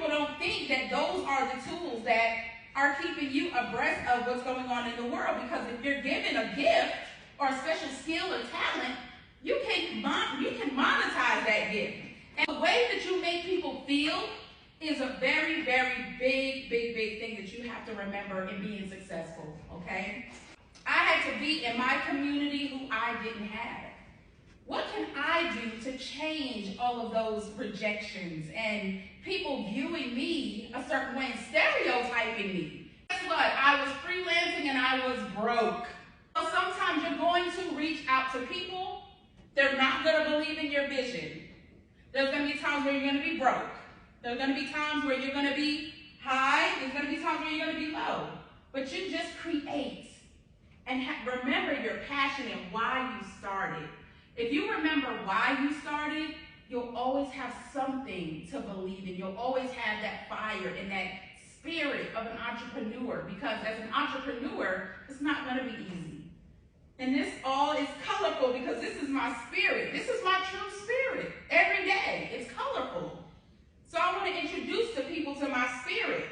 people don't think that those are the tools that are keeping you abreast of what's going on in the world, because if you're given a gift or a special skill or talent, you can monetize that gift. And the way that you make people feel is a very, very big thing that you have to remember in being successful, okay? I had to be in my community who I didn't have. What can I do to change all of those rejections and people viewing me a certain way and stereotyping me? Guess what? I was freelancing and I was broke. So sometimes you're going to reach out to people. They're not going to believe in your vision. There's going to be times where you're going to be broke. There's going to be times where you're going to be high. There's going to be times where you're going to be low. But you just create. And remember your passion and why you started. If you remember why you started, you'll always have something to believe in. You'll always have that fire and that spirit of an entrepreneur, because as an entrepreneur, it's not going to be easy. And this all is colorful because this is my spirit. This is my true spirit. Every day, it's colorful. So I want to introduce to people to my spirit.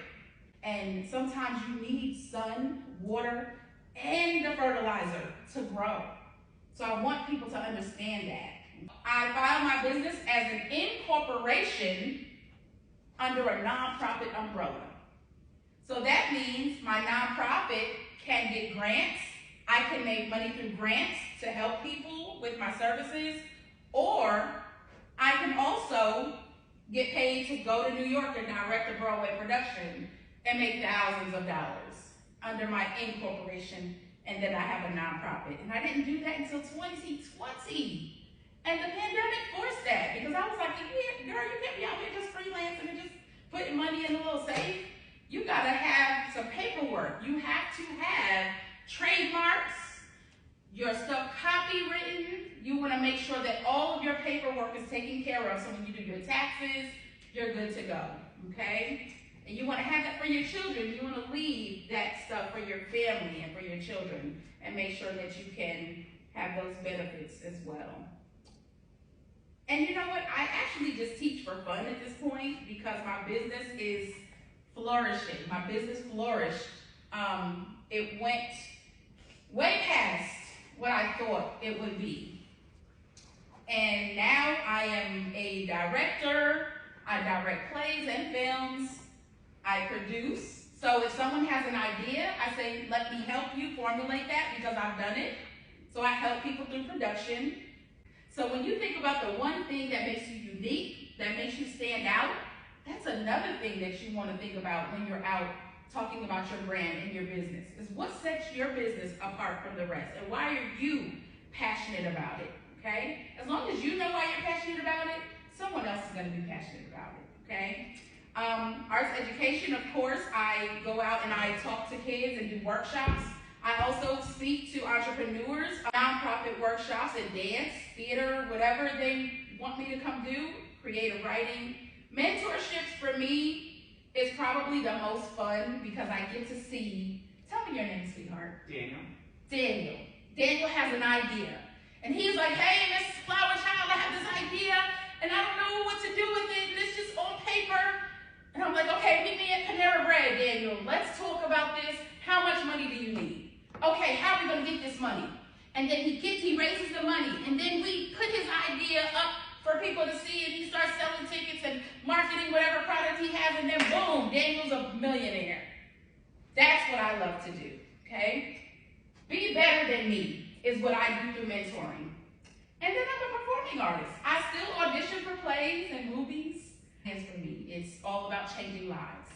And sometimes you need sun, water, and the fertilizer to grow. So I want people to understand that. I filed my business as an incorporation under a nonprofit umbrella. So that means my nonprofit can get grants. I can make money through grants to help people with my services, or I can also get paid to go to New York and direct a Broadway production and make thousands of dollars under my incorporation, and then I have a nonprofit. And I didn't do that until 2020. And the pandemic forced that, because I was like, yeah, girl, you can't be out here just freelancing and just putting money in a little safe. You gotta have some paperwork. You have to have trademarks, your stuff copywritten. You wanna make sure that all of your paperwork is taken care of, so when you do your taxes, you're good to go, okay? And you want to have that for your children. You want to leave that stuff for your family and for your children, and make sure that you can have those benefits as well. And you know what? I actually just teach for fun at this point, because my business is flourishing. My business flourished. It went way past what I thought it would be. And now I am a director. I direct plays and films. I produce. So if someone has an idea, I say, let me help you formulate that, because I've done it. So I help people through production. So when you think about the one thing that makes you unique, that makes you stand out, that's another thing that you want to think about when you're out talking about your brand and your business, is what sets your business apart from the rest, and why are you passionate about it, okay? As long as you know why you're passionate about it, someone else is going to be passionate about it, okay? Arts education, of course, I go out and I talk to kids and do workshops. I also speak to entrepreneurs, nonprofit workshops in dance, theater, whatever they want me to come do, creative writing. Mentorships for me is probably the most fun, because I get to see, tell me your name, sweetheart. Daniel. Daniel has an idea. And he's like, hey, Miss Flower Child, I have this idea, and I don't know what to do with it, and it's just on paper. And I'm like, okay, meet me at Panera Bread, Daniel. Let's talk about this. How much money do you need? Okay, how are we gonna get this money? And then he raises the money, and then we put his idea up for people to see, and he starts selling tickets and marketing whatever product he has, and then boom, Daniel's a millionaire. That's what I love to do, okay? Be better than me is what I do through mentoring. And then I'm a performing artist. I still audition for plays and movies. And for me, it's all about changing lives.